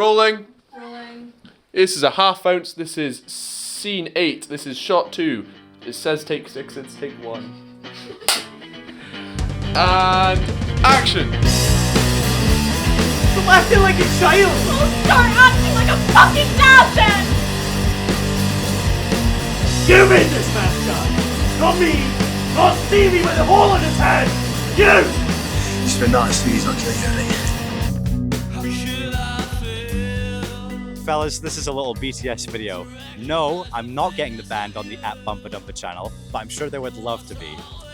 Rolling. Rolling. This is a half ounce. This is scene 8. This is shot 2. It says take 6, it's take 1. And action! Stop acting like a child! Don't start acting like a fucking dad then! You made this mascot! Not me! Not Stevie with a hole in his head! You! It's been nice for you not killing anything. Fellas, this is a little BTS video. No, I'm not getting the band on the @BumpadUmpa channel, but I'm sure they would love to be.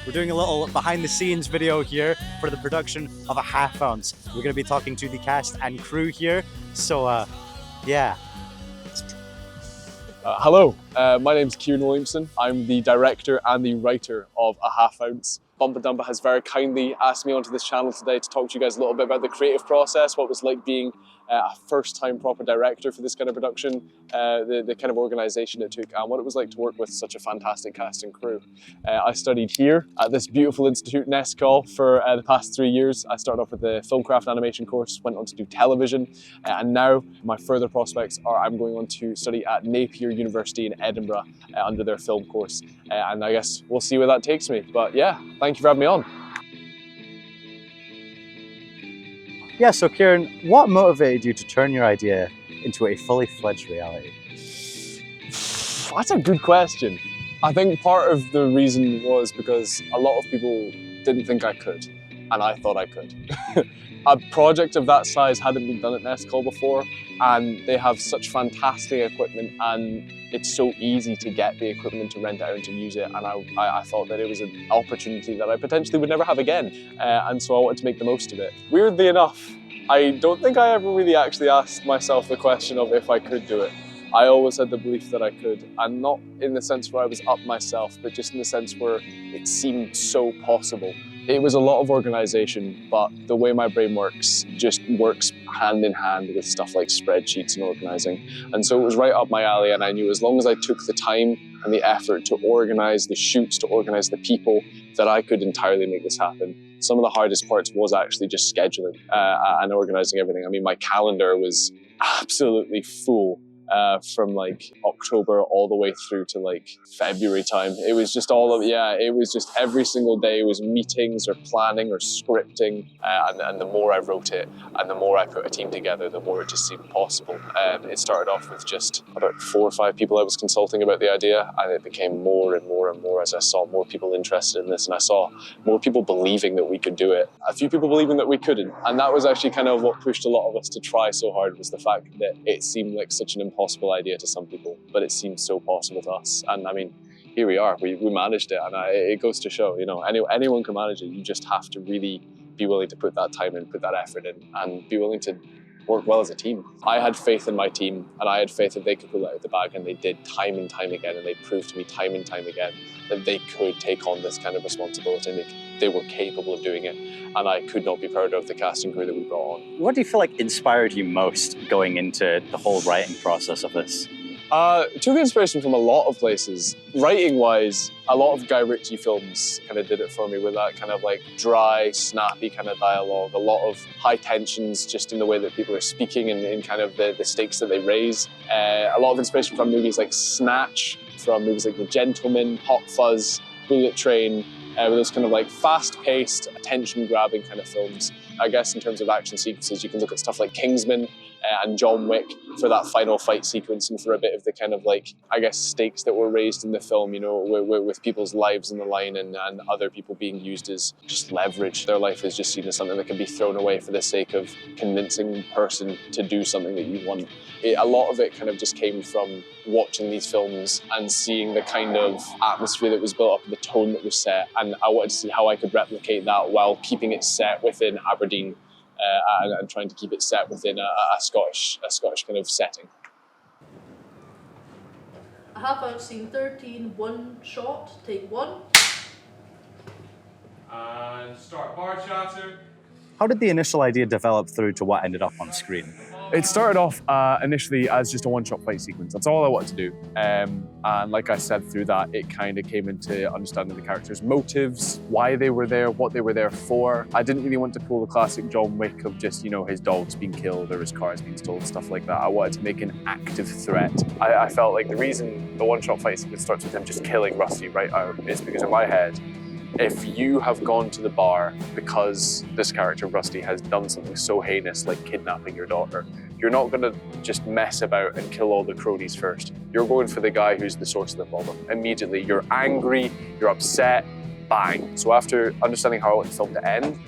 We're doing a little behind the scenes video here for the production of a half ounce. We're going to be talking to the cast and crew here, so yeah. Hello, my name's Kieron Williamson. I'm the director and the writer of A Half Ounce. BumpadUmpa has very kindly asked me onto this channel today to talk to you guys a little bit about the creative process, what it was like being a first-time proper director for this kind of production, the kind of organisation it took, and what it was like to work with such a fantastic cast and crew. I studied here at this beautiful institute, Nescall, for the past 3 years. I started off with the Filmcraft animation course, went on to do television, and now my further prospects are I'm going on to study at Napier University in Edinburgh under their film course, and I guess we'll see where that takes me. But yeah, thank you for having me on. Yeah, so Kieron, what motivated you to turn your idea into a fully fledged reality? That's a good question. I think part of the reason was because a lot of people didn't think I could, and I thought I could. A project of that size hadn't been done at Nescall before, and they have such fantastic equipment, and it's so easy to get the equipment, to rent it out and to use it, and I thought that it was an opportunity that I potentially would never have again, and so I wanted to make the most of it. Weirdly enough, I don't think I ever really actually asked myself the question of if I could do it. I always had the belief that I could, and not in the sense where I was up myself, but just in the sense where it seemed so possible. It was a lot of organisation, but the way my brain works just works hand in hand with stuff like spreadsheets and organising. And so it was right up my alley, and I knew as long as I took the time and the effort to organise the shoots, to organise the people, that I could entirely make this happen. Some of the hardest parts was actually just scheduling and organising everything. I mean, my calendar was absolutely full. From like October all the way through to like February time. It was just all of, it was just every single day was meetings or planning or scripting, and the more I wrote it and the more I put a team together, the more it just seemed possible. It started off with just about 4 or 5 people I was consulting about the idea, and it became more and more and more as I saw more people interested in this, and I saw more people believing that we could do it. A few people believing that we couldn't, and that was actually kind of what pushed a lot of us to try so hard, was the fact that it seemed like such an impossible idea to some people, but it seemed so possible to us. And I mean, here we are, we managed it, and it goes to show, you know, anyone can manage it. You just have to really be willing to put that time in, put that effort in, and be willing to work well as a team. I had faith in my team, and I had faith that they could pull it out of the bag, and they did time and time again, and they proved to me time and time again that they could take on this kind of responsibility, and they were capable of doing it. And I could not be prouder of the cast and crew that we brought on. What do you feel like inspired you most going into the whole writing process of this? Took inspiration from a lot of places. Writing-wise, a lot of Guy Ritchie films kind of did it for me, with that kind of like dry, snappy kind of dialogue, a lot of high tensions just in the way that people are speaking and in kind of the stakes that they raise. A lot of inspiration from movies like Snatch, from movies like The Gentleman, Hot Fuzz, Bullet Train, with those kind of like fast-paced, attention-grabbing kind of films. I guess in terms of action sequences, you can look at stuff like Kingsman and John Wick for that final fight sequence, and for a bit of the kind of like, I guess, stakes that were raised in the film, you know, with people's lives on the line, and other people being used as just leverage. Their life is just seen as something that can be thrown away for the sake of convincing a person to do something that you want. A lot of it kind of just came from watching these films and seeing the kind of atmosphere that was built up, the tone that was set, and I wanted to see how I could replicate that while keeping it set within Aberdeen. And trying to keep it set within a Scottish kind of setting. A half ounce scene 13, one shot, take 1. And start bar chatter. How did the initial idea develop through to what ended up on screen? It started off initially as just a one-shot fight sequence. That's all I wanted to do. And And like I said, through that, it kind of came into understanding the characters' motives, why they were there, what they were there for. I didn't really want to pull the classic John Wick of just, you know, his dog's being killed or his car's being stolen, stuff like that. I wanted to make an active threat. I felt like the reason the one-shot fight sequence starts with him just killing Rusty right out is because in my head, if you have gone to the bar because this character, Rusty, has done something so heinous like kidnapping your daughter, you're not going to just mess about and kill all the cronies first. You're going for the guy who's the source of the problem. Immediately, you're angry, you're upset, bang. So after understanding how I want the film to end,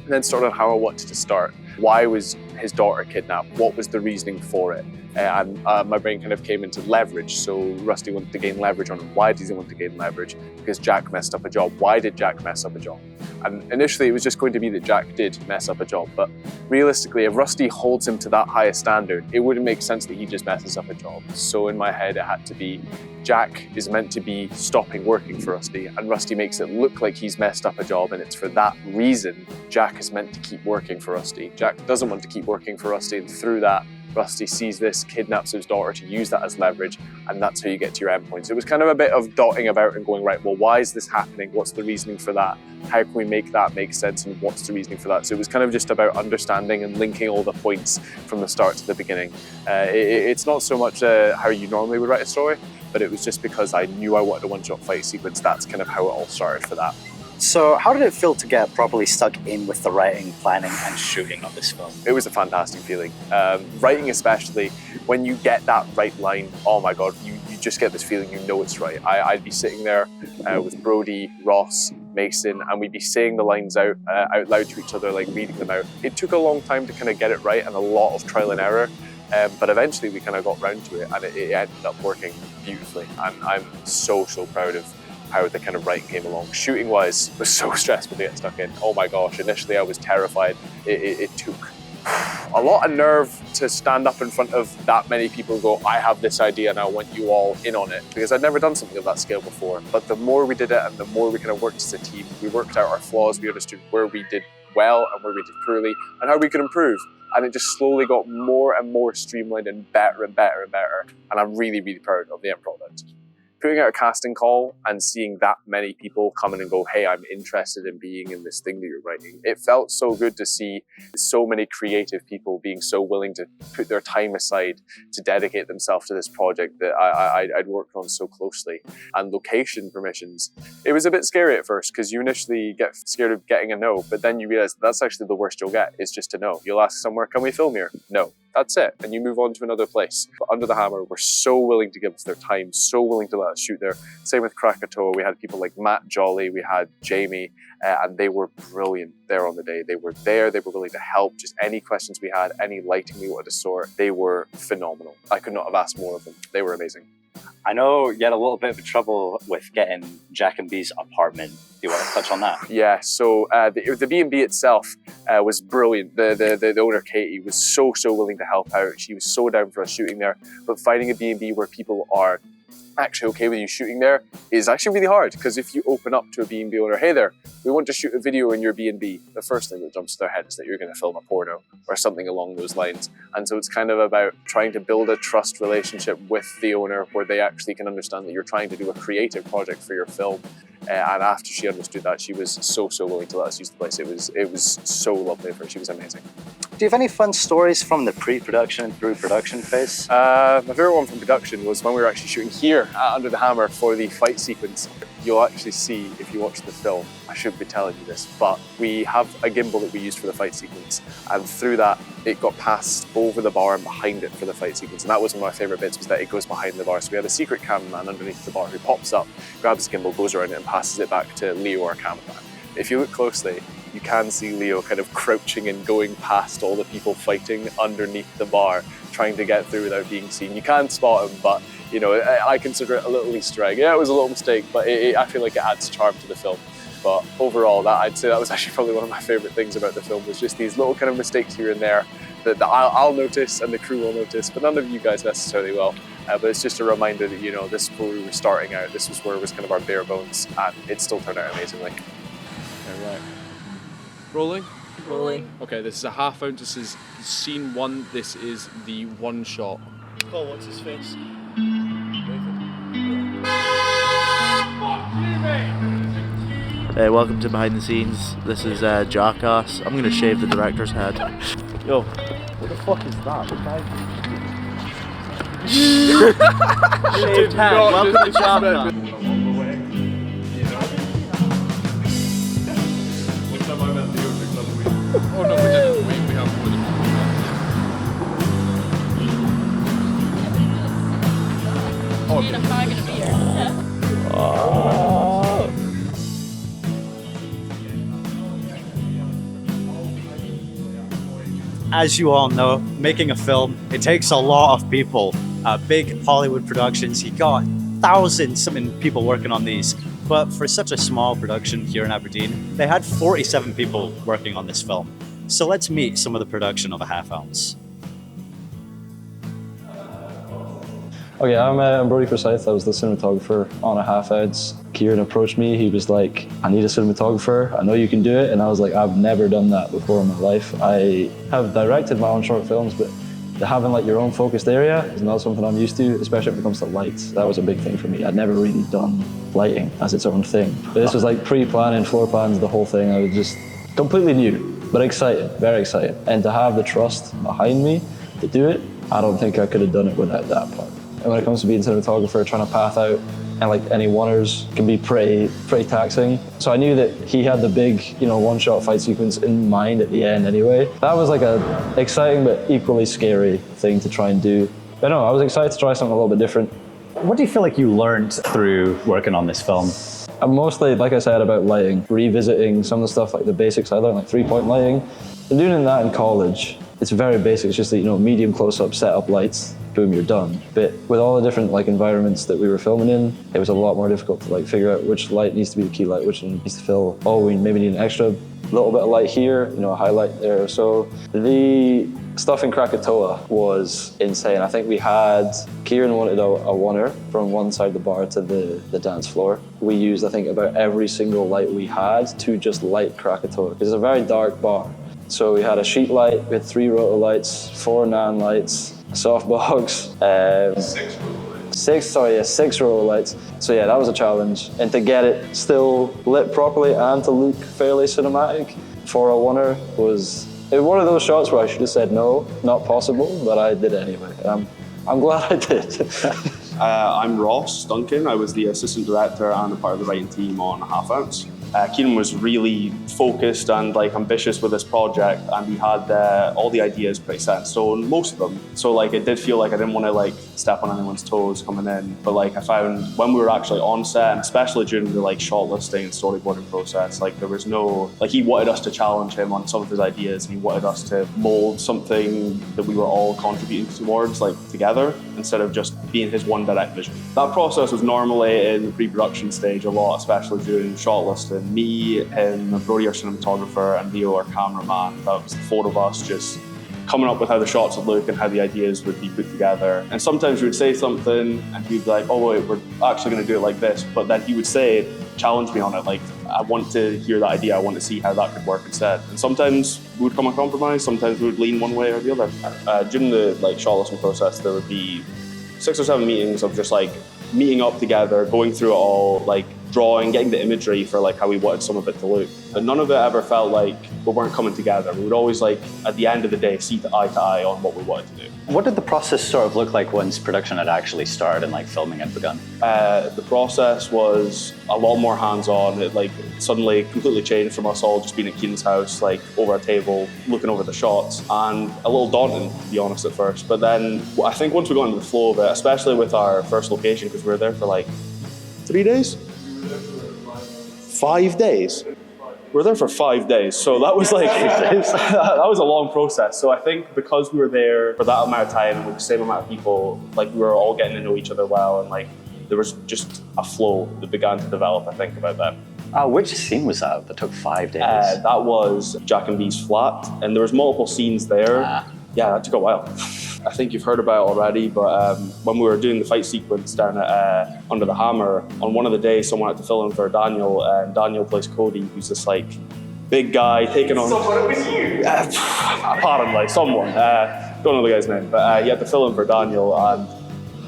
and then started on how I wanted to start. Why was his daughter kidnapped? What was the reasoning for it? And my brain kind of came into leverage. So Rusty wanted to gain leverage on him. Why does he want to gain leverage? Because Jack messed up a job. Why did Jack mess up a job? And initially it was just going to be that Jack did mess up a job. But realistically, if Rusty holds him to that highest standard, it wouldn't make sense that he just messes up a job. So in my head, it had to be Jack is meant to be stopping working for Rusty, and Rusty makes it look like he's messed up a job, and it's for that reason Jack is meant to keep working for Rusty. Jack doesn't want to keep working for Rusty, and through that, Rusty sees this, kidnaps his daughter to use that as leverage, and that's how you get to your endpoints. It was kind of a bit of dotting about and going, right, well, why is this happening? What's the reasoning for that? How can we make that make sense, and what's the reasoning for that? So it was kind of just about understanding and linking all the points from the start to the beginning. It's not so much how you normally would write a story, but it was just because I knew I wanted a one-shot fight sequence. That's kind of how it all started for that. So how did it feel to get properly stuck in with the writing, planning and shooting of this film? It was a fantastic feeling. Writing especially, when you get that right line, oh my God, you just get this feeling, you know it's right. I'd be sitting there with Brodie, Ross, Mason, and we'd be saying the lines out loud to each other, like reading them out. It took a long time to kind of get it right and a lot of trial and error. But eventually we kind of got round to it, and it ended up working beautifully. And I'm so proud of how the kind of writing came along. Shooting wise, was so stressful to get stuck in. Oh my gosh, initially I was terrified. It took a lot of nerve to stand up in front of that many people and go, I have this idea and I want you all in on it, because I'd never done something of that scale before. But the more we did it and the more we kind of worked as a team, we worked out our flaws, we understood where we did well and where we did poorly and how we could improve. And it just slowly got more and more streamlined and better and better and better. And I'm really proud of the end product. Putting out a casting call and seeing that many people come in and go, hey, I'm interested in being in this thing that you're writing. It felt so good to see so many creative people being so willing to put their time aside to dedicate themselves to this project that I'd worked on so closely. And location permissions, it was a bit scary at first because you initially get scared of getting a no, but then you realize that's actually the worst you'll get, is just a no. You'll ask somewhere, can we film here? No. That's it, and you move on to another place. But Under the Hammer were so willing to give us their time, so willing to let us shoot there. Same with Krakatoa, we had people like Matt Jolly, we had Jamie, and they were brilliant there on the day. They were there, they were willing to help, just any questions we had, any lighting we wanted to sort, they were phenomenal. I could not have asked more of them. They were amazing. I know you had a little bit of trouble with getting Jack and B's apartment. Do you want to touch on that? Yeah, so the B&B itself was brilliant. The owner, Katie, was so willing to help out. She was so down for us shooting there. But finding a B&B where people are actually okay with you shooting there is actually really hard, because if you open up to a B&B owner, hey there, we want to shoot a video in your B&B, the first thing that jumps to their head is that you're going to film a porno or something along those lines. And so it's kind of about trying to build a trust relationship with the owner where they actually can understand that you're trying to do a creative project for your film. And after she understood that, she was so willing to let us use the place. It was so lovely of her. She was amazing. Do you have any fun stories from the pre-production through production phase? My favorite one from production was when we were actually shooting here at Under the Hammer for the fight sequence. You'll actually see, if you watch the film, I shouldn't be telling you this, but we have a gimbal that we used for the fight sequence, and through that it got passed over the bar and behind it for the fight sequence. And that was one of my favorite bits, was that it goes behind the bar. So we had a secret cameraman underneath the bar who pops up, grabs the gimbal, goes around it and passes it back to Leo, our cameraman. If you look closely, you can see Leo kind of crouching and going past all the people fighting underneath the bar, trying to get through without being seen. You can spot him, but you know, I consider it a little Easter egg. Yeah, it was a little mistake, but I feel like it adds charm to the film. But overall, I'd say that was actually probably one of my favorite things about the film, was just these little kind of mistakes here and there that I'll notice and the crew will notice, but none of you guys necessarily will. But it's just a reminder that, you know, this is where we were starting out. This was where it was kind of our bare bones, and it still turned out amazingly. Okay, right. Rolling? Rolling. Okay, this is a half ounce. This is scene 1. This is the one shot. Oh, what's his face? David. Welcome to Behind the Scenes. This is Jackass. I'm gonna shave the director's head. Yo, what the fuck is that? The guy... Shaved head. Welcome to Jackass. Oh no, we didn't. We have more than You need a fag and a beer. As you all know, making a film, it takes a lot of people. Big Hollywood productions, you got thousands of people working on these. But for such a small production here in Aberdeen, they had 47 people working on this film. So let's meet some of the production of A Half Ounce. Okay, I'm Brodie Forsyth. I was the cinematographer on A Half Ounce. Kieron approached me. He was like, I need a cinematographer. I know you can do it. And I was like, I've never done that before in my life. I have directed my own short films, but having like your own focused area is not something I'm used to, especially when it comes to lights. That was a big thing for me. I'd never really done lighting as its own thing. But this was like pre-planning, floor plans, the whole thing. I was just completely new, but excited, very excited. And to have the trust behind me to do it, I don't think I could have done it without that part. And when it comes to being a cinematographer, trying to path out, and like any oneers can be pretty taxing. So I knew that he had the big, one-shot fight sequence in mind at the end anyway. That was like a exciting but equally scary thing to try and do. But no, I was excited to try something a little bit different. What do you feel like you learned through working on this film? I'm mostly, like I said, about lighting, revisiting some of the stuff like the basics I learned, like three-point lighting. And doing that in college, it's very basic. It's just that, medium close-up, set up lights, boom, you're done. But with all the different environments that we were filming in, it was a lot more difficult to figure out which light needs to be the key light, which one needs to fill. Oh, we maybe need an extra little bit of light here, a highlight there. So the stuff in Krakatoa was insane. I think we had, Kieron wanted a oneer from one side of the bar to the dance floor. We used, I think, about every single light we had to just light Krakatoa, because it's a very dark bar. So we had a sheet light, we had 3 roto lights, 4 nan lights, a softbox, 6 roto lights. So yeah, that was a challenge. And to get it still lit properly and to look fairly cinematic for a oneer was one of those shots where I should have said no, not possible, but I did it anyway. I'm glad I did. I'm Ross Duncan. I was the assistant director and a part of the writing team on A Half Ounce. Kieron was really focused and ambitious with this project, and he had all the ideas pretty set in stone, most of them. So it did feel like I didn't want to step on anyone's toes coming in. But I found when we were actually on set, and especially during the shot listing and storyboarding process, there was no he wanted us to challenge him on some of his ideas, and he wanted us to mold something that we were all contributing towards together, instead of just being his one direct vision. That process was normally in the pre-production stage a lot, especially during shot listing. Me, him, Brodie, our cinematographer, and Leo, our cameraman. That was the 4 of us just coming up with how the shots would look and how the ideas would be put together. And sometimes we would say something and he'd be like, oh wait, we're actually going to do it like this. But then he would say, challenge me on it. I want to hear that idea. I want to see how that could work instead. And sometimes we would come a compromise. Sometimes we would lean one way or the other. During the shot listing process, there would be 6 or 7 meetings of just meeting up together, going through it all, drawing, getting the imagery for how we wanted some of it to look. But none of it ever felt like we weren't coming together. We would always at the end of the day see to eye on what we wanted to do. What did the process sort of look like once production had actually started and filming had begun? The process was a lot more hands-on. It suddenly completely changed from us all just being at Kieron's house, over a table, looking over the shots, and a little daunting, to be honest, at first. But then I think once we got into the flow of it, especially with our first location, because we were there for 3 days? 5 days? We were there for 5 days, so that was that was a long process. So I think because we were there for that amount of time and with the same amount of people, we were all getting to know each other well, and there was just a flow that began to develop, I think, about that. Which scene was that took 5 days? That was Jack and B's flat, and there was multiple scenes there. Yeah, that took a while. I think you've heard about it already, but when we were doing the fight sequence down at Under the Hammer, on one of the days someone had to fill in for Daniel, and Daniel plays Cody, who's this big guy taking on... Someone, it was you? Apparently, someone. Don't know the guy's name, but he had to fill in for Daniel and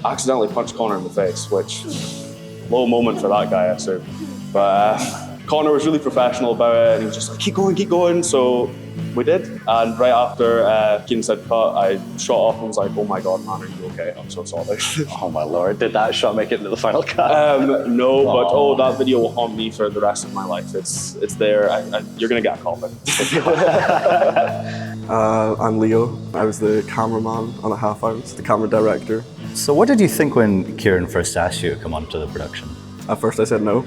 accidentally punched Conor in the face, which, low moment for that guy, I assume. But Conor was really professional about it, and he was just like, keep going. So we did, and right after Kieron said cut, I shot off and was like, oh my god, man, are you okay? I'm so sorry. Oh my lord, did that shot make it into the final cut? No, but that video will haunt me for the rest of my life. It's there. You're gonna get a call back. I'm Leo. I was the cameraman on a half ounce, the camera director. So what did you think when Kieron first asked you to come onto the production? At first I said no,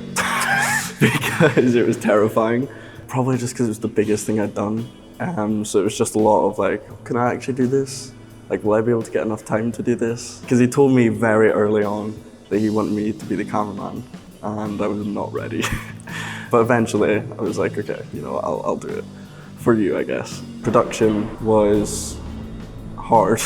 because it was terrifying. Probably just because it was the biggest thing I'd done. So it was just a lot of like, can I actually do this? Like, will I be able to get enough time to do this? Because he told me very early on that he wanted me to be the cameraman, and I was not ready. But eventually I was like, okay, you know, I'll do it. For you, I guess. Production was hard.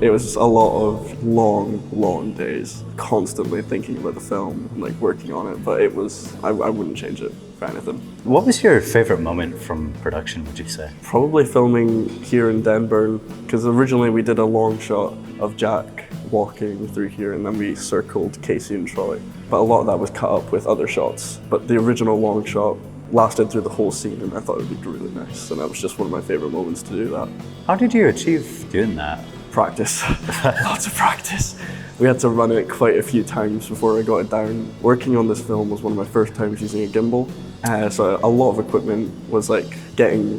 It was a lot of long days, constantly thinking about the film and like working on it, but it was, I wouldn't change it for anything. What was your favorite moment from production, would you say? Probably filming here in Denburn, because originally we did a long shot of Jack walking through here, and then we circled Casey and Troy. But a lot of that was cut up with other shots. But the original long shot lasted through the whole scene, and I thought it would be really nice. And that was just one of my favorite moments to do that. How did you achieve doing that? Practice. Lots of practice. We had to run it quite a few times before I got it down. Working on this film was one of my first times using a gimbal. So a lot of equipment was like getting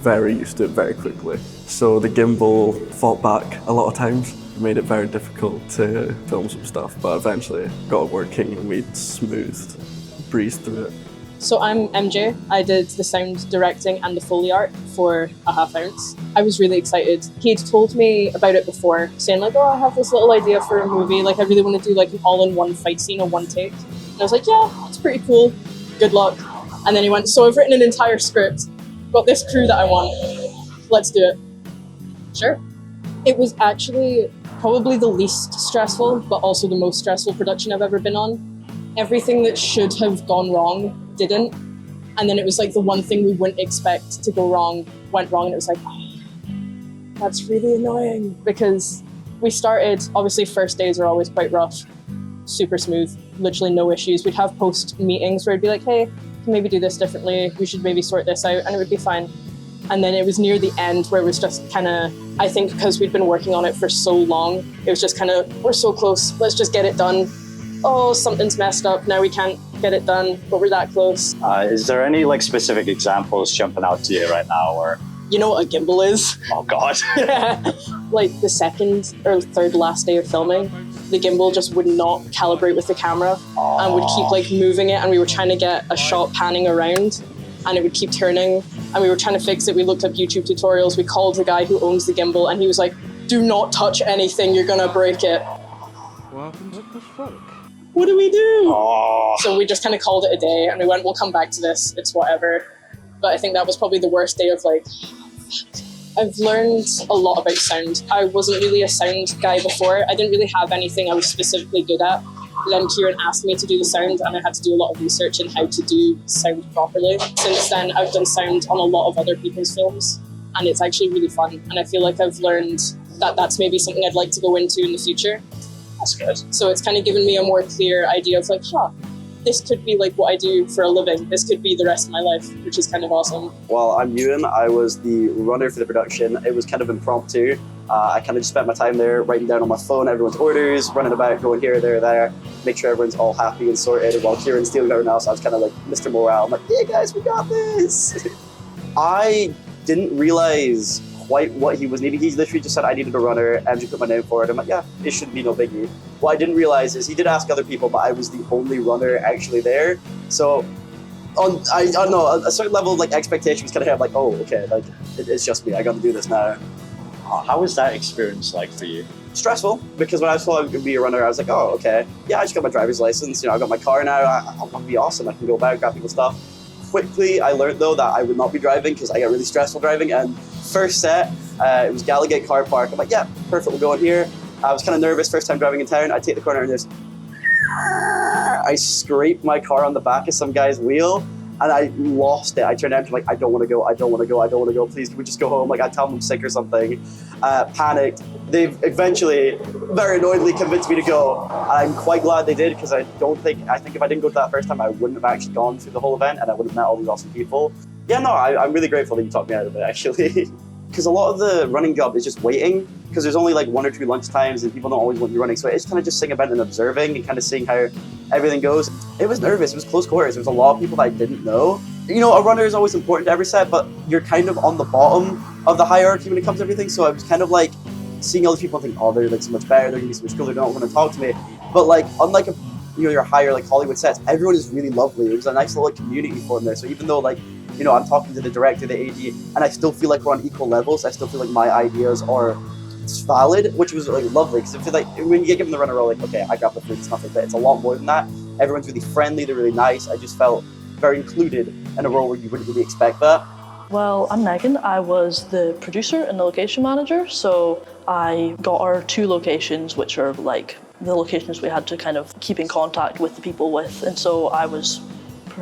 very used to it very quickly. So the gimbal fought back a lot of times, made it very difficult to film some stuff, but eventually got it working and we breezed through it. So I'm MJ. I did the sound directing and the Foley art for a half ounce. I was really excited. He'd told me about it before, saying like, oh, I have this little idea for a movie. Like, I really want to do like an all-in-one fight scene, a one take. And I was like, yeah, it's pretty cool. Good luck. And then he went, so I've written an entire script, got this crew that I want. Let's do it. Sure. It was actually probably the least stressful, but also the most stressful production I've ever been on. Everything that should have gone wrong didn't, and then it was like the one thing we wouldn't expect to go wrong went wrong, and it was like, oh, that's really annoying, because we started, obviously first days are always quite rough, super smooth, literally no issues. We'd have post meetings where it'd be like, hey, can maybe do this differently, we should maybe sort this out, and it would be fine. And then it was near the end where it was just kind of, I think because we'd been working on it for so long, it was just kind of, we're so close, let's just get it done. Oh, something's messed up, now we can't get it done, but we're that close. Is there any like specific examples jumping out to you right now, or? You know what a gimbal is? Oh God. Like the second or third last day of filming, the gimbal just would not calibrate with the camera and would keep like moving it, and we were trying to get a shot panning around and it would keep turning, and we were trying to fix it. We looked up YouTube tutorials, we called the guy who owns the gimbal, and he was like, do not touch anything, you're gonna break it. What the fuck? What do we do? Oh. So we just kind of called it a day and we went, we'll come back to this, it's whatever. But I think that was probably the worst day of like, I've learned a lot about sound. I wasn't really a sound guy before. I didn't really have anything I was specifically good at. Then Kieron asked me to do the sound, and I had to do a lot of research in how to do sound properly. Since then, I've done sound on a lot of other people's films, and it's actually really fun. And I feel like I've learned that that's maybe something I'd like to go into in the future. That's good. So it's kind of given me a more clear idea of like, this could be like what I do for a living. This could be the rest of my life, which is kind of awesome. Well, I'm Ewan. I was the runner for the production. It was kind of impromptu. I kind of just spent my time there writing down on my phone everyone's orders, running about, going here, there, make sure everyone's all happy and sorted while Kieron's dealing with everyone else. I was kind of like Mr. Morale. I'm like, hey guys, we got this. I didn't realize quite what he was needing. He literally just said I needed a runner, and just put my name for it. I'm like, yeah, it shouldn't be no biggie. What I didn't realize is he did ask other people, but I was the only runner actually there. So I don't know, a certain level of like expectation was kind of have like, oh, okay, like it's just me. I got to do this now. How was that experience like for you? Stressful, because when I was told I was going to be a runner, I was like, oh, okay, yeah, I just got my driver's license. You know, I got my car now. I'm going to be awesome. I can go about, grab people's stuff. Quickly, I learned though that I would not be driving because I get really stressful driving. And first set, it was Gallagate Car Park. I'm like, yeah, perfect, we'll go in here. I was kind of nervous, first time driving in town. I take the corner and there's, I scraped my car on the back of some guy's wheel and I lost it. I turned out to like, I don't want to go. Please, can we just go home? Like, I tell him I'm sick or something. Panicked. they've eventually, very annoyingly, convinced me to go. I'm quite glad they did, because I think if I didn't go to that first time, I wouldn't have actually gone through the whole event, and I would have met all these awesome people. Yeah, no, I'm really grateful that you talked me out of it, actually. Because a lot of the running job is just waiting, because there's only like 1 or 2 lunch times, and people don't always want you running, so it's kind of just sitting about and observing and kind of seeing how everything goes. It was nervous, it was close quarters, there was a lot of people that I didn't know. You know, a runner is always important to every set, but you're kind of on the bottom of the hierarchy when it comes to everything, so I was kind of like seeing all these people and thinking, oh, they're like so much better, they're gonna be so much cooler, they don't want to talk to me. But like, unlike your higher like Hollywood sets, everyone is really lovely. It was a nice little like, community formed there, so even though like, you know, I'm talking to the director, the AD, and I still feel like we're on equal levels, I still feel like my ideas are valid, which was like lovely, because I feel like when you get given the runner role, like, okay, I got the food, it's nothing, but it's a lot more than that. Everyone's really friendly, they're really nice. I just felt very included in a role where you wouldn't really expect that. Well, I'm Megan. I was the producer and the location manager, so I got our 2 locations, which are like the locations we had to kind of keep in contact with the people with, and so I was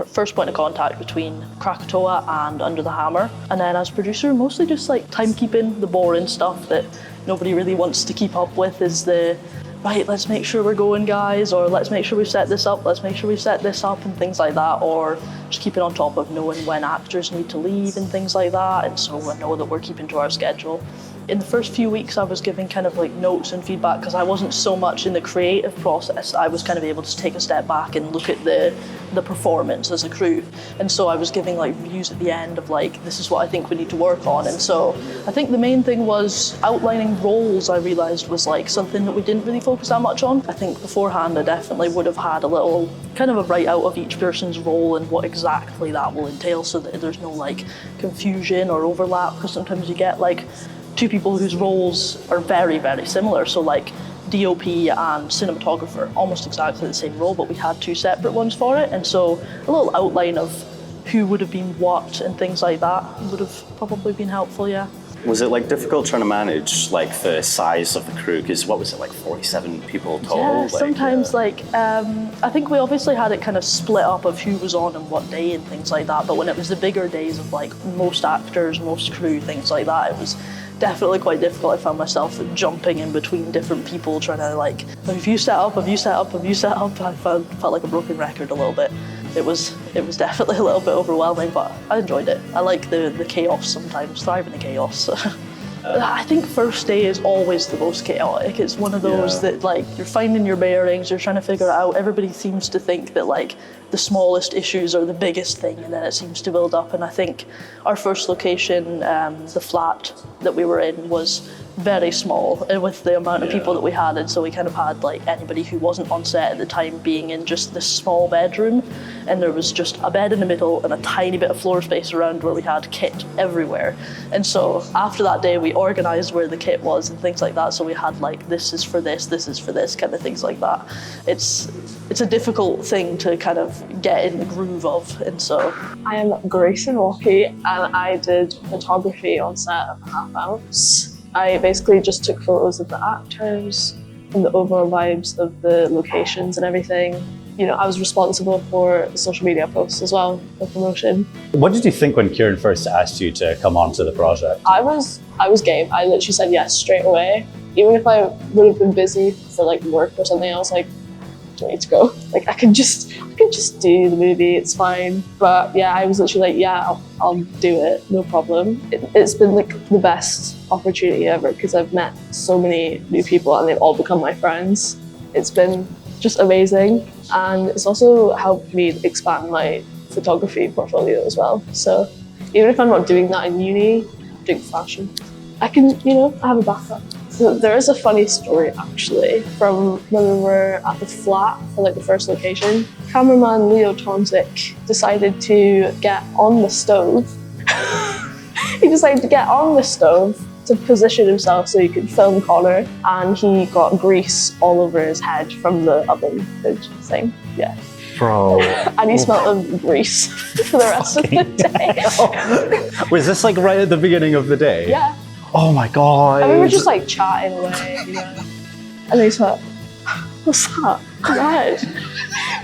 first point of contact between Krakatoa and Under the Hammer. And then as producer, mostly just like timekeeping, the boring stuff that nobody really wants to keep up with is the, right, let's make sure we're going, guys, or let's make sure we've set this up, let's make sure we've set this up, and things like that, or just keeping on top of knowing when actors need to leave and things like that, and so I know that we're keeping to our schedule. In the first few weeks, I was giving kind of like notes and feedback because I wasn't so much in the creative process. I was kind of able to take a step back and look at the performance as a crew. And so I was giving like views at the end of like, this is what I think we need to work on. And so I think the main thing was outlining roles. I realized was like something that we didn't really focus that much on. I think beforehand, I definitely would have had a little kind of a write out of each person's role and what exactly that will entail so that there's no like confusion or overlap, because sometimes you get like 2 people whose roles are very, very similar. So like DOP and cinematographer, almost exactly the same role, but we had 2 separate ones for it. And so a little outline of who would have been what and things like that would have probably been helpful, yeah. Was it like difficult trying to manage like the size of the crew? Because what was it, like 47 people total? Yeah, sometimes I think we obviously had it kind of split up of who was on and what day and things like that. But when it was the bigger days of like most actors, most crew, things like that, it was definitely quite difficult. I found myself jumping in between different people trying to like, have you set up, have you set up, have you set up? I felt like a broken record a little bit. It was definitely a little bit overwhelming, but I enjoyed it. I like the chaos sometimes, thrive in the chaos. I think first day is always the most chaotic. It's one of those that like you're finding your bearings, you're trying to figure it out. Everybody seems to think that like the smallest issues are the biggest thing, and then it seems to build up. And I think our first location, the flat that we were in, was very small with the amount of people that we had, and so we kind of had like anybody who wasn't on set at the time being in just this small bedroom, and there was just a bed in the middle and a tiny bit of floor space around where we had kit everywhere. And so after that day we organised where the kit was and things like that, so we had like this is for this is for this, kind of things like that. It's a difficult thing to kind of get in the groove of, and so. I am Grayson and I did photography on set of Half Ounce. I basically just took photos of the actors and the overall vibes of the locations and everything. You know, I was responsible for the social media posts as well, for promotion. What did you think when Kieron first asked you to come onto the project? I was game. I literally said yes straight away. Even if I would have been busy for like work or something else, like, do I need to go? Like I could just do the movie, it's fine. But yeah, I was literally like, yeah, I'll do it, no problem. It's been like the best opportunity ever because I've met so many new people and they've all become my friends. It's been just amazing, and it's also helped me expand my photography portfolio as well. So even if I'm not doing that in uni, doing fashion, I can, I have a backup. So there is a funny story actually from when we were at the flat for like the first location. Cameraman Leo Tonzik decided to get on the stove. He decided to get on the stove to position himself so he could film Conor, and he got grease all over his head from the oven thing. Yeah. Bro. And he smelled of grease for the rest of the day. Was this like right at the beginning of the day? Yeah. Oh my god. And we were just like chatting away, And they just went, what's that? Red.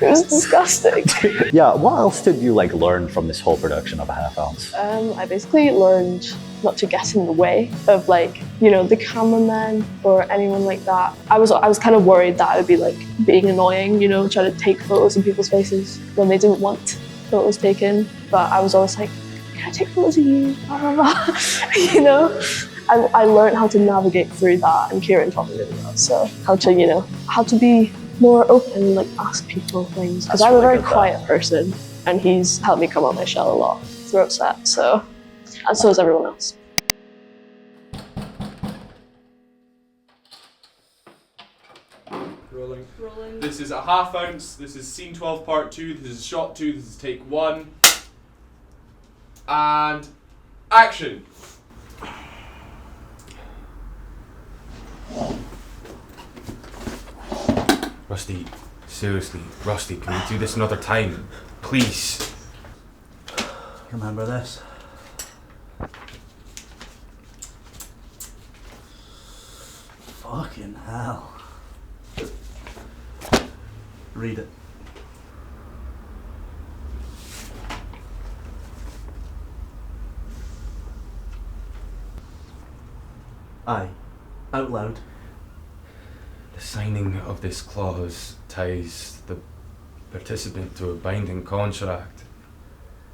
It was disgusting. Yeah, what else did you like learn from this whole production of A Half Ounce? I basically learned not to get in the way of like, you know, the cameraman or anyone like that. I was kind of worried that I would be like being annoying, you know, trying to take photos in people's faces when they didn't want photos taken. But I was always like, can I take photos of you? Blah, blah, blah. You know? And I learned how to navigate through that, and Kieron taught me really well. So how to, you know, how to be more open and like ask people things. Because I'm a very quiet person, and he's helped me come out my shell a lot throughout set. So, and so is everyone else. Rolling. This is a half ounce. This is scene 12 part 2. This is shot 2. This is take 1. And action. Rusty, seriously, Rusty, can we do this another time? Please. Remember this? Fucking hell. Read it. Aye. Out loud. The signing of this clause ties the participant to a binding contract,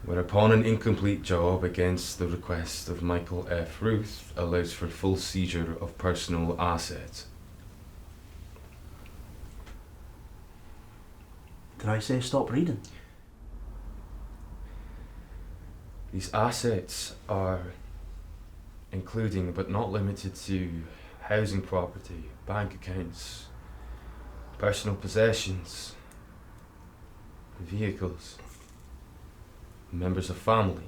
whereupon an incomplete job against the request of Michael F. Ruth allows for full seizure of personal assets. Did I say stop reading? These assets are including but not limited to housing property, bank accounts, personal possessions, vehicles, members of family.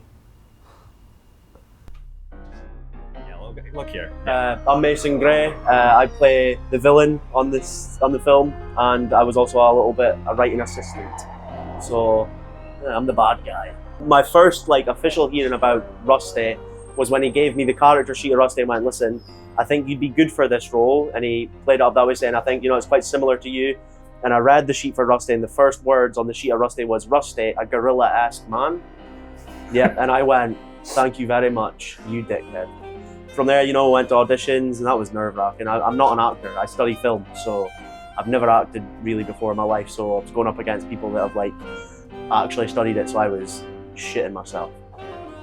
Yeah, look here. I'm Mason Gray. I play the villain on the film, and I was also a little bit a writing assistant. So I'm the bad guy. My first like official hearing about Rusty was when he gave me the character sheet of Rusty and went, listen, I think you'd be good for this role. And he played it up that way saying, I think, you know, it's quite similar to you. And I read the sheet for Rusty, and the first words on the sheet of Rusty was, Rusty, a gorilla-esque man. Yeah, and I went, thank you very much, you dickhead. From there, you know, I went to auditions, and that was nerve-wracking. I'm not an actor, I study film, so I've never acted really before in my life, so I was going up against people that have like actually studied it, so I was shitting myself.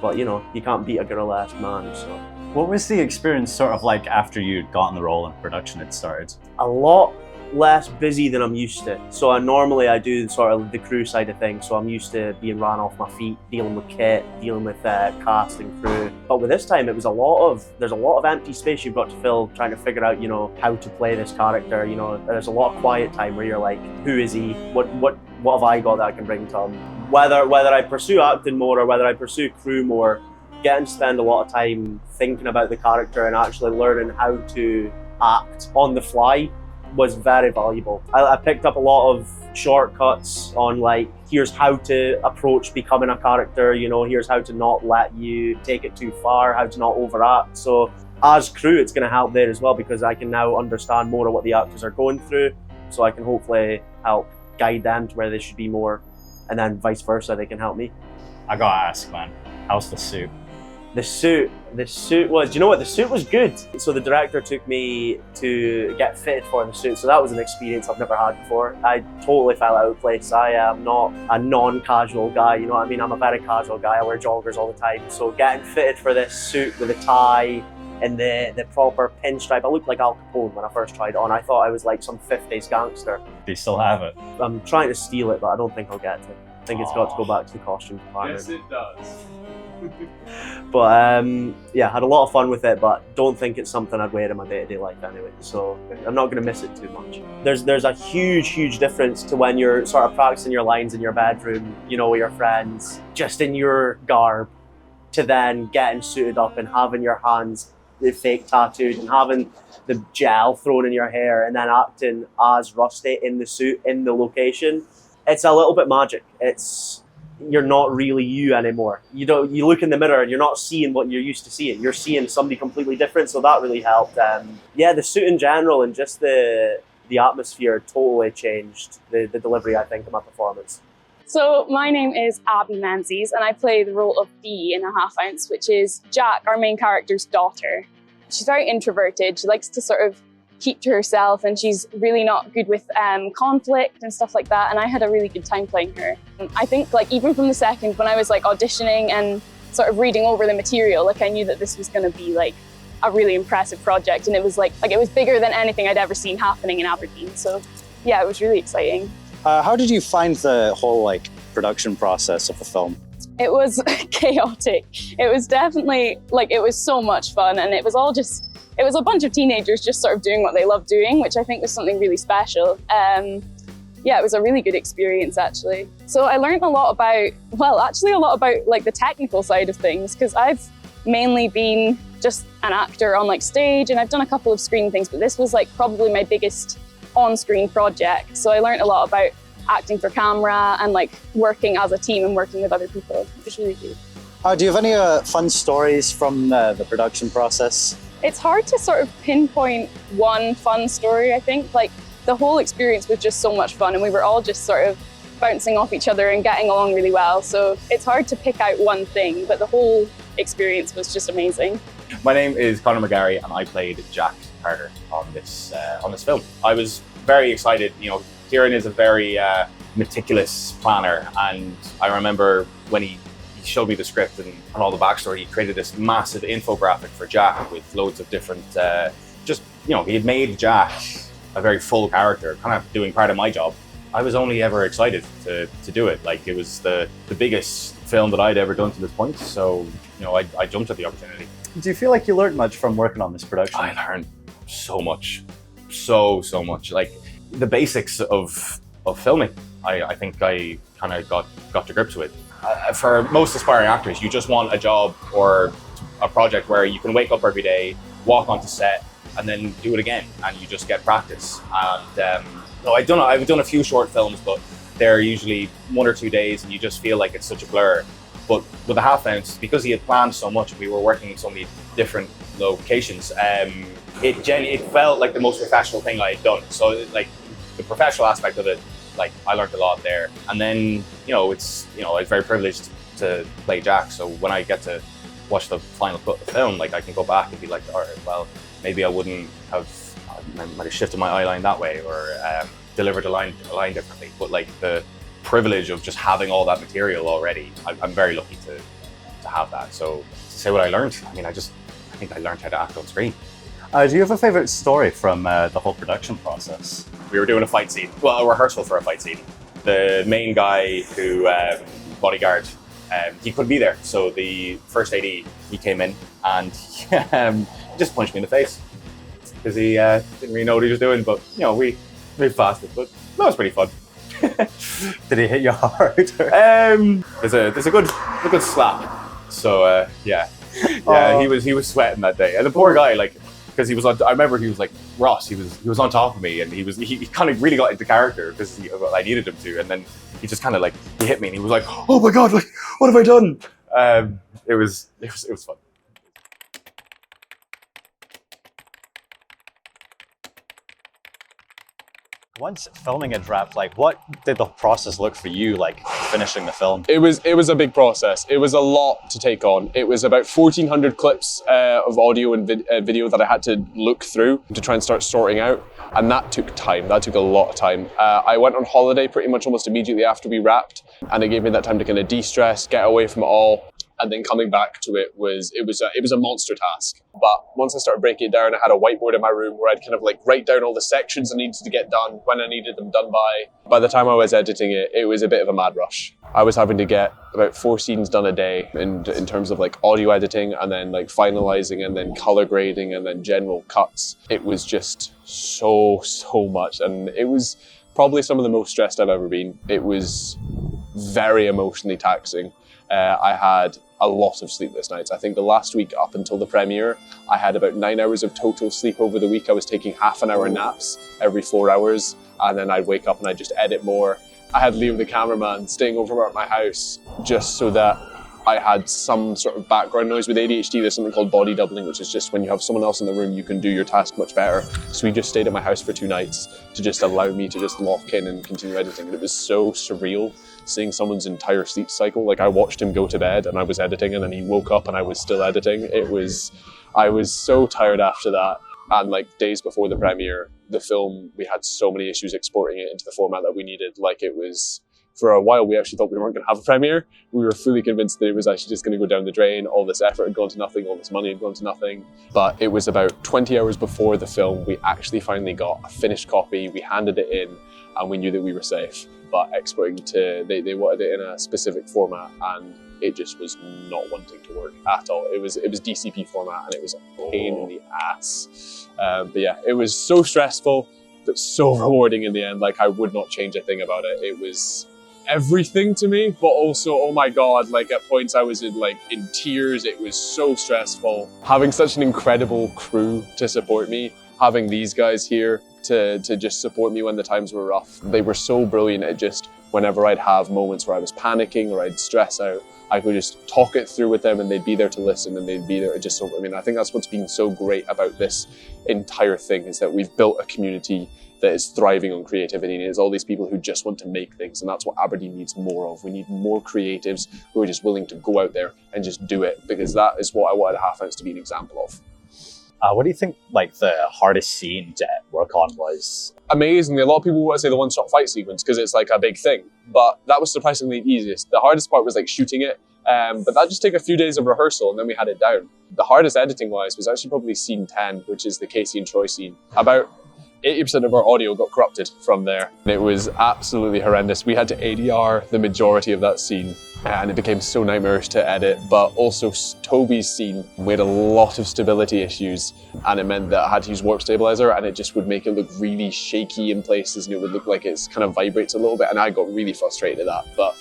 But you know, you can't beat a gorilla-esque man, so. What was the experience sort of like after you'd gotten the role and production had started? A lot less busy than I'm used to. So I do sort of the crew side of things, so I'm used to being ran off my feet, dealing with kit, dealing with cast and crew. But with this time, there's a lot of empty space you've got to fill, trying to figure out, you know, how to play this character. You know, there's a lot of quiet time where you're like, who is he? What have I got that I can bring to him? Whether I pursue acting more or whether I pursue crew more, getting to spend a lot of time thinking about the character and actually learning how to act on the fly was very valuable. I picked up a lot of shortcuts on like, here's how to approach becoming a character, you know, here's how to not let you take it too far, how to not overact. So as crew, it's going to help there as well, because I can now understand more of what the actors are going through, so I can hopefully help guide them to where they should be more, and then vice versa, they can help me. I gotta ask, man, how's the suit? The suit was, you know what, the suit was good. So the director took me to get fitted for the suit, so that was an experience I've never had before. I totally fell out of place. I am not a non-casual guy, you know what I mean? I'm a very casual guy, I wear joggers all the time. So getting fitted for this suit with a tie and the proper pinstripe, I looked like Al Capone when I first tried it on. I thought I was like some 50s gangster. Do you still have it? I'm trying to steal it, but I don't think I'll get it. I think it's got to go back to the costume department. Yes, it does. But yeah, had a lot of fun with it, but don't think it's something I'd wear in my day-to-day life anyway, so I'm not going to miss it too much. There's a huge difference to when you're sort of practicing your lines in your bedroom, you know, with your friends, just in your garb, to then getting suited up and having your hands fake tattooed and having the gel thrown in your hair and then acting as Rusty in the suit, in the location. It's a little bit magic. You're not really you anymore. You look in the mirror and you're not seeing what you're used to seeing. You're seeing somebody completely different, so that really helped. Yeah, the suit in general and just the atmosphere totally changed the delivery, I think, of my performance. So my name is Abbie Menzies and I play the role of Bee in A Half Ounce, which is Jack, our main character's daughter. She's very introverted. She likes to sort of keep to herself and she's really not good with conflict and stuff like that. And I had a really good time playing her. And I think like even from the second when I was like auditioning and sort of reading over the material, like I knew that this was going to be like a really impressive project. And it was like it was bigger than anything I'd ever seen happening in Aberdeen. So yeah, it was really exciting. How did you find the whole like production process of the film? It was chaotic. It was definitely like, it was so much fun and it was all just, it was a bunch of teenagers just sort of doing what they love doing, which I think was something really special. Yeah, it was a really good experience actually. So I learned a lot about, well, actually a lot about like the technical side of things, because I've mainly been just an actor on like stage and I've done a couple of screen things, but this was like probably my biggest on-screen project. So I learned a lot about acting for camera and like working as a team and working with other people. It was really good. Do you have any fun stories from the production process? It's hard to sort of pinpoint one fun story, I think. Like the whole experience was just so much fun and we were all just sort of bouncing off each other and getting along really well. So it's hard to pick out one thing, but the whole experience was just amazing. My name is Conor McGarry and I played Jack Carter on this film. I was very excited. You know, Kieron is a very meticulous planner, and I remember when he showed me the script and all the backstory, he created this massive infographic for Jack with loads of different, he had made Jack a very full character, kind of doing part of my job. I was only ever excited to do it. Like it was the biggest film that I'd ever done to this point, so I jumped at the opportunity. Do you feel like you learned much from working on this production? I learned so much, so much. Like the basics of filming, I think I kind of got to grips with. For most aspiring actors, you just want a job or a project where you can wake up every day, walk onto set, and then do it again, and you just get practice. And I've done a few short films, but they're usually 1 or 2 days, and you just feel like it's such a blur. But with A Half Ounce, because he had planned so much, and we were working in so many different locations, it felt like the most professional thing I had done. So like the professional aspect of it, like I learned a lot there. And then I was very privileged to play Jack. So when I get to watch the final cut of the film, like I can go back and be like, all right, well, maybe I wouldn't have, I might have shifted my eye line that way or delivered a line differently. But like the privilege of just having all that material already, I'm very lucky to have that. So to say what I learned, I think I learned how to act on screen. Do you have a favorite story from the whole production process? We were doing a fight scene, well, a rehearsal for a fight scene. The main guy who, bodyguard, he couldn't be there. So the first AD, he came in and he just punched me in the face because he didn't really know what he was doing, but we moved past it, but that was pretty fun. Did he hit you hard? There's a good slap. So yeah, he was sweating that day, and the poor guy, like, because he was on. I remember he was like Ross. He was on top of me, and he kind of really got into character because I needed him to, and then he just kind of like he hit me, and he was like, "Oh my god, like what have I done?" It was fun. Once filming had wrapped, like what did the process look for you like finishing the film? It was a big process. It was a lot to take on. It was about 1,400 clips of audio and video that I had to look through to try and start sorting out. And that took time. That took a lot of time. I went on holiday pretty much almost immediately after we wrapped. And it gave me that time to kind of de-stress, get away from it all. And then coming back to it was a monster task. But once I started breaking it down, I had a whiteboard in my room where I'd kind of like write down all the sections I needed to get done, when I needed them done by. By the time I was editing it, it was a bit of a mad rush. I was having to get about 4 scenes done a day in terms of like audio editing and then like finalizing and then color grading and then general cuts. It was just so much, and it was probably some of the most stressed I've ever been. It was very emotionally taxing. I had a lot of sleepless nights. I think the last week up until the premiere, I had about 9 hours of total sleep over the week. I was taking half an hour naps every 4 hours, and then I'd wake up and I'd just edit more. I had Liam, the cameraman, staying over at my house just so that I had some sort of background noise. With ADHD, there's something called body doubling, which is just when you have someone else in the room, you can do your task much better. So we just stayed at my house for 2 nights to just allow me to just lock in and continue editing. And it was so surreal seeing someone's entire sleep cycle. Like, I watched him go to bed and I was editing, and then he woke up and I was still editing. I was so tired after that. And like days before the premiere, the film, we had so many issues exporting it into the format that we needed. Like, it was, for a while, we actually thought we weren't going to have a premiere. We were fully convinced that it was actually just going to go down the drain. All this effort had gone to nothing, all this money had gone to nothing. But it was about 20 hours before the film, we actually finally got a finished copy. We handed it in and we knew that we were safe. But exporting to, they wanted it in a specific format, and it just was not wanting to work at all. It was DCP format, and it was a pain in the ass. But yeah, it was so stressful, but so rewarding in the end. Like, I would not change a thing about it. It was everything to me, but also, oh my God, like at points I was in tears. It was so stressful. Having such an incredible crew to support me, having these guys here to just support me when the times were rough. They were so brilliant at just, whenever I'd have moments where I was panicking or I'd stress out, I could just talk it through with them and they'd be there to listen, and they'd be there to just, I mean, I think that's what's been so great about this entire thing, is that we've built a community that is thriving on creativity, and it's all these people who just want to make things, and that's what Aberdeen needs more of. We need more creatives who are just willing to go out there and just do it, because that is what I wanted Half Ounce to be an example of. What do you think like the hardest scene to work on was? Amazingly, a lot of people want to say the one-shot fight sequence because it's like a big thing, but that was surprisingly the easiest. The hardest part was like shooting it, but that just took a few days of rehearsal and then we had it down. The hardest editing-wise was actually probably scene 10, which is the Casey and Troy scene. About 80% of our audio got corrupted from there. It was absolutely horrendous. We had to ADR the majority of that scene, and it became so nightmarish to edit. But also Toby's scene, we had a lot of stability issues, and it meant that I had to use warp stabilizer, and it just would make it look really shaky in places, and it would look like it's kind of vibrates a little bit, and I got really frustrated at that. But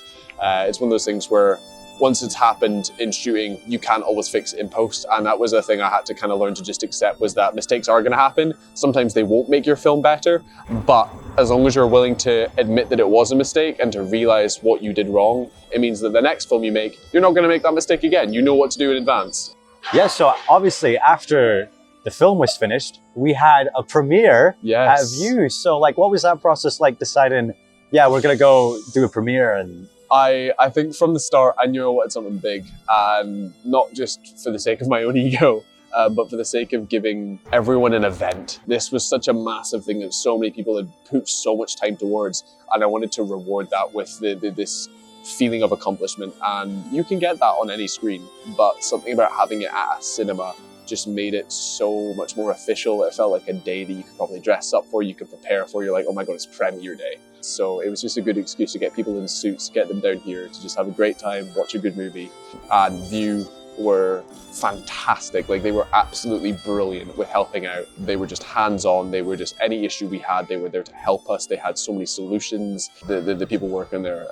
it's one of those things where once it's happened in shooting, you can't always fix it in post. And that was a thing I had to kind of learn to just accept, was that mistakes are going to happen. Sometimes they won't make your film better, but as long as you're willing to admit that it was a mistake and to realize what you did wrong, it means that the next film you make, you're not going to make that mistake again. You know what to do in advance. Yeah, so obviously after the film was finished, we had a premiere at View. So like, what was that process like, deciding, yeah, we're going to go do a premiere? And I think from the start, I knew I wanted something big, and not just for the sake of my own ego, but for the sake of giving everyone an event. This was such a massive thing that so many people had put so much time towards, and I wanted to reward that with this feeling of accomplishment. And you can get that on any screen, but something about having it at a cinema just made it so much more official. It felt like a day that you could probably dress up for, you could prepare for. You're like, oh my God, it's premiere day. So it was just a good excuse to get people in suits, get them down here to just have a great time, watch a good movie. And View were fantastic. Like, they were absolutely brilliant with helping out. They were just hands-on. They were just, any issue we had, they were there to help us. They had so many solutions. The people working there,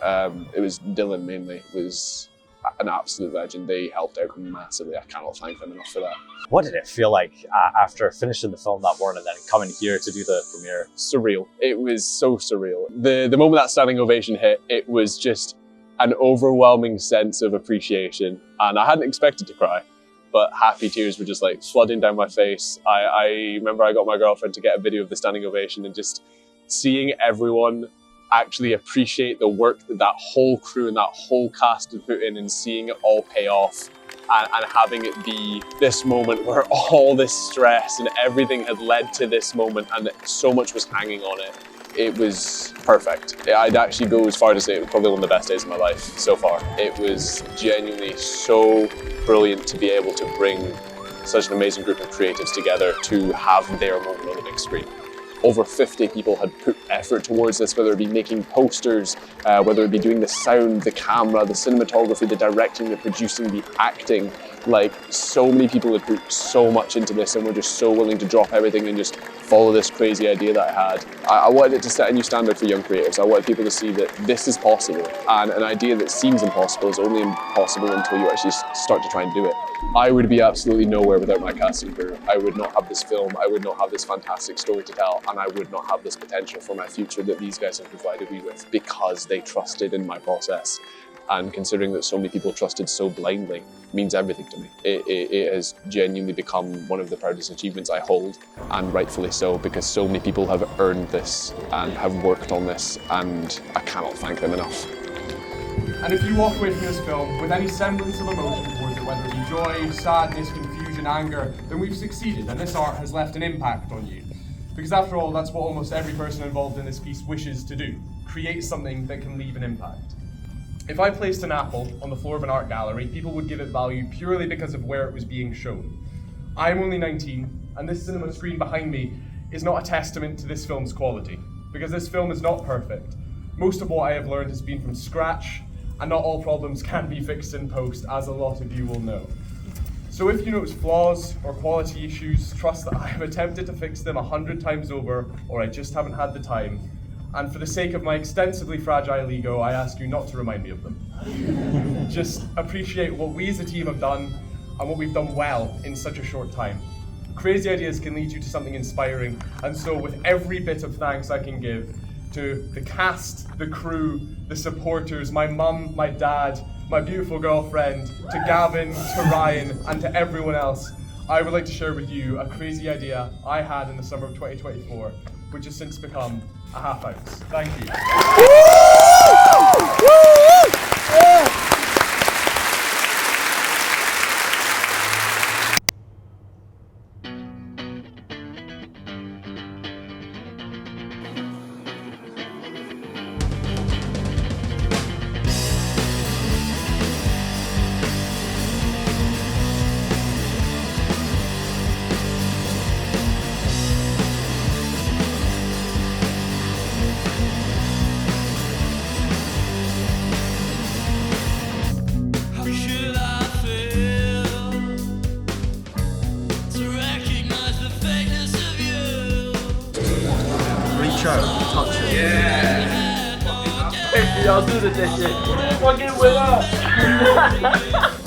it was Dylan mainly, was an absolute legend. They helped out massively. I cannot thank them enough for that. what did it feel like after finishing the film that morning and then coming here to do the premiere? Surreal. It was so surreal. The moment that standing ovation hit, it was just an overwhelming sense of appreciation. And I hadn't expected to cry, but happy tears were just like flooding down my face. I remember I got my girlfriend to get a video of the standing ovation, and just seeing everyone actually appreciate the work that that whole crew and that whole cast had put in, and seeing it all pay off, and having it be this moment where all this stress and everything had led to this moment and so much was hanging on it. It was perfect. I'd actually go as far to say it was probably one of the best days of my life so far. It was genuinely so brilliant to be able to bring such an amazing group of creatives together to have their moment on the big screen. Over 50 people had put effort towards this, whether it be making posters, whether it be doing the sound, the camera, the cinematography, the directing, the producing, the acting. Like, so many people had put so much into this and were just so willing to drop everything and just follow this crazy idea that I had. I wanted it to set a new standard for young creatives. I wanted people to see that this is possible, and an idea that seems impossible is only impossible until you actually start to try and do it. I would be absolutely nowhere without my casting crew. I would not have this film, I would not have this fantastic story to tell, and I would not have this potential for my future that these guys have provided me with, because they trusted in my process. And considering that so many people trusted so blindly means everything to me. It has genuinely become one of the proudest achievements I hold, and rightfully so, because so many people have earned this and have worked on this, and I cannot thank them enough. And if you walk away from this film with any semblance of emotion towards it, whether it be joy, sadness, confusion, anger, then we've succeeded, and this art has left an impact on you. Because after all, that's what almost every person involved in this piece wishes to do: create something that can leave an impact. If I placed an apple on the floor of an art gallery, people would give it value purely because of where it was being shown. I'm only 19, and this cinema screen behind me is not a testament to this film's quality, because this film is not perfect. Most of what I have learned has been from scratch, and not all problems can be fixed in post, as a lot of you will know. So if you notice flaws or quality issues, trust that I have attempted to fix them 100 times over, or I just haven't had the time. And for the sake of my extensively fragile ego, I ask you not to remind me of them. Just appreciate what we as a team have done, and what we've done well in such a short time. Crazy ideas can lead you to something inspiring, and so with every bit of thanks I can give to the cast, the crew, the supporters, my mum, my dad, my beautiful girlfriend, to Gavin, to Ryan, and to everyone else, I would like to share with you a crazy idea I had in the summer of 2024, which has since become a half ounce. Thank you. Touch it. Yeah! Hey, y'all do the shit. Fucking with us!